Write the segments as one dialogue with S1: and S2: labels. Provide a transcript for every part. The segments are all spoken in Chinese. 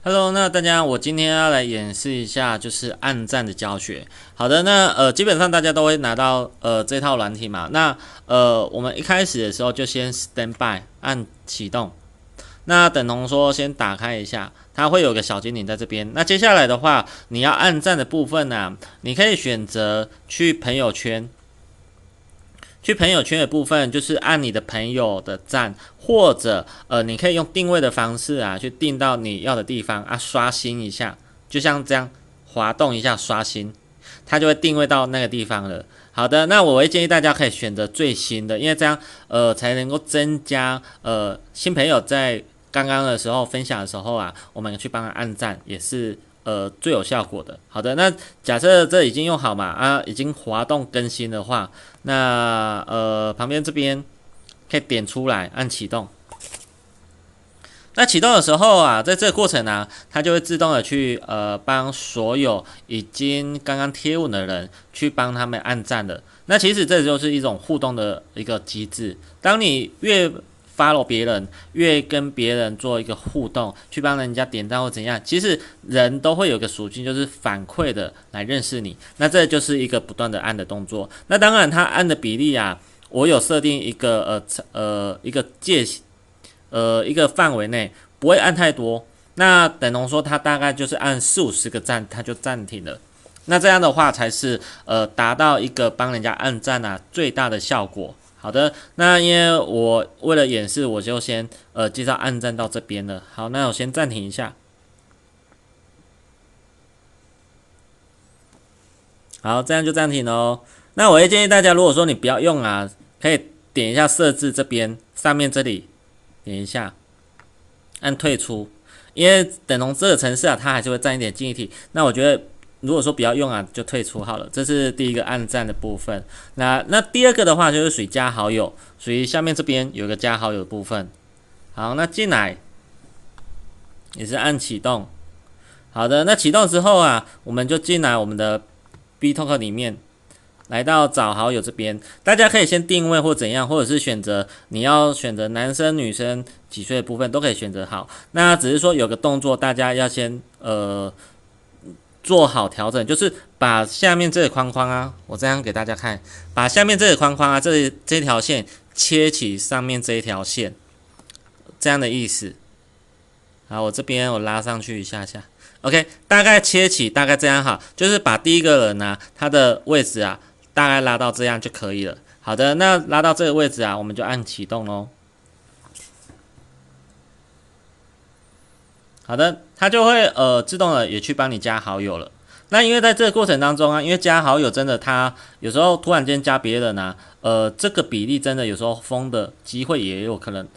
S1: Hello，那大家，我今天要来演示一下就是按赞的教学。好的，那基本上大家都会拿到这套软体嘛。那我们一开始的时候就先 stand by 按启动，那等同说先打开一下，它会有个小精灵在这边。那接下来的话，你要按赞的部分呢、你可以选择去朋友圈。去朋友圈的部分，就是按你的朋友的赞，或者你可以用定位的方式啊，去定到你要的地方啊，刷新一下，就像这样滑动一下刷新，它就会定位到那个地方了。好的，那我会建议大家可以选择最新的，因为这样才能够增加新朋友在刚刚的时候分享的时候啊，我们去帮他按赞也是最有效果的。好的，那假设这已经用好嘛啊，已经滑动更新的话，那旁边这边可以点出来按启动。那启动的时候啊，在这个过程啊，它就会自动的去帮所有已经刚刚贴文的人去帮他们按赞的。那其实这就是一种互动的一个机制。当你越 follow 别人，越跟别人做一个互动，去帮人家点赞或怎样，其实人都会有个属性，就是反馈的来认识你。那这就是一个不断的按的动作。那当然，它按的比例啊，我有设定一个一个一个范围内，不会按太多。那等同说，它大概就是按40-50个赞，它就暂停了。那这样的话才是达到一个帮人家按赞啊最大的效果。好的，那因为我为了演示，我就先介绍按赞到这边了。好，那我先暂停一下。好，这样就暂停了哦。那我会建议大家，如果说你不要用啊，可以点一下设置这边上面这里，点一下，按退出，因为等同这个程式啊，它还是会占一点记忆体。那我觉得如果说不要用啊，就退出好了。这是第一个按赞的部分。那第二个的话就是属于加好友，属于下面这边有一个加好友的部分。好，那进来也是按启动。好的，那启动之后啊，我们就进来我们的 BeeTalk 里面，来到找好友这边，大家可以先定位或怎样，或者是选择你要选择男生女生几岁的部分都可以选择好。那只是说有个动作，大家要先做好调整，就是把下面这个框框啊，我这样给大家看，把下面这个框框啊，这条线切起上面这一条线，这样的意思。好，我这边我拉上去一下下 ，OK， 大概切起大概这样好，就是把第一个人啊，他的位置啊，大概拉到这样就可以了。好的，那拉到这个位置啊，我们就按启动咯。好的，它就会自动的也去帮你加好友了。那因为在这个过程当中啊，因为加好友真的它有时候突然间加别人啊，这个比例真的有时候封的机会也有可能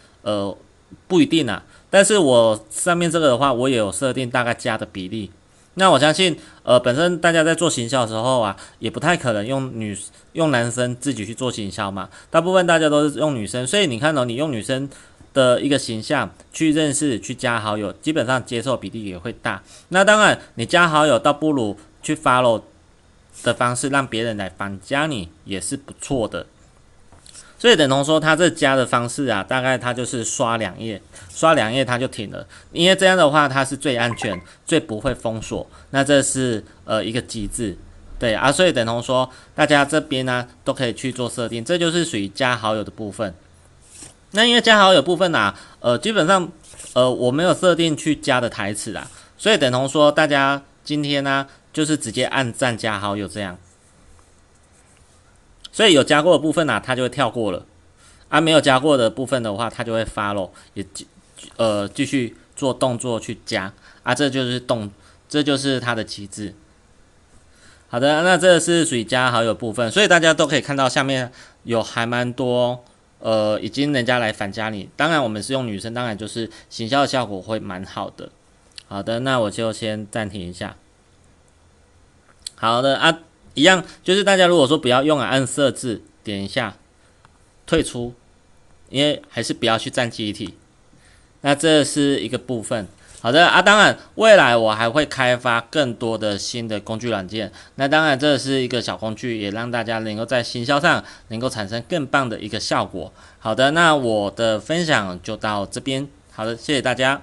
S1: 不一定啊。但是我上面这个的话，我也有设定大概加的比例。那我相信本身大家在做行销的时候啊，也不太可能用男生自己去做行销嘛，大部分大家都是用女生，所以你看你用女生的一个形象去认识、去加好友，基本上接受比例也会大。那当然，你加好友倒不如去 follow 的方式，让别人来反加你也是不错的。所以等同说，它这加的方式啊，大概它就是刷2页，刷2页它就停了，因为这样的话它是最安全、最不会封锁。那这是一个机制，对啊，所以等同说，大家这边呢都可以去做设定，这就是属于加好友的部分。那因为加好友部分啊，基本上我没有设定去加的台词啦，所以等同说大家今天呢就是直接按赞加好友这样，所以有加过的部分啊，它就会跳过了，啊没有加过的部分的话，它就会 follow 也继续做动作去加啊，这就是它的机制。好的，那这是属于加好友部分，所以大家都可以看到下面有还蛮多。已经人家来反加你，当然我们是用女生，当然就是行销的效果会蛮好的。好的，那我就先暂停一下。好的啊，一样就是大家如果说不要用啊，按设置点一下退出，因为还是不要去占记忆体。那这是一个部分。好的啊，当然未来我还会开发更多的新的工具软件。那当然这是一个小工具，也让大家能够在行销上能够产生更棒的一个效果。好的，那我的分享就到这边。好的，谢谢大家。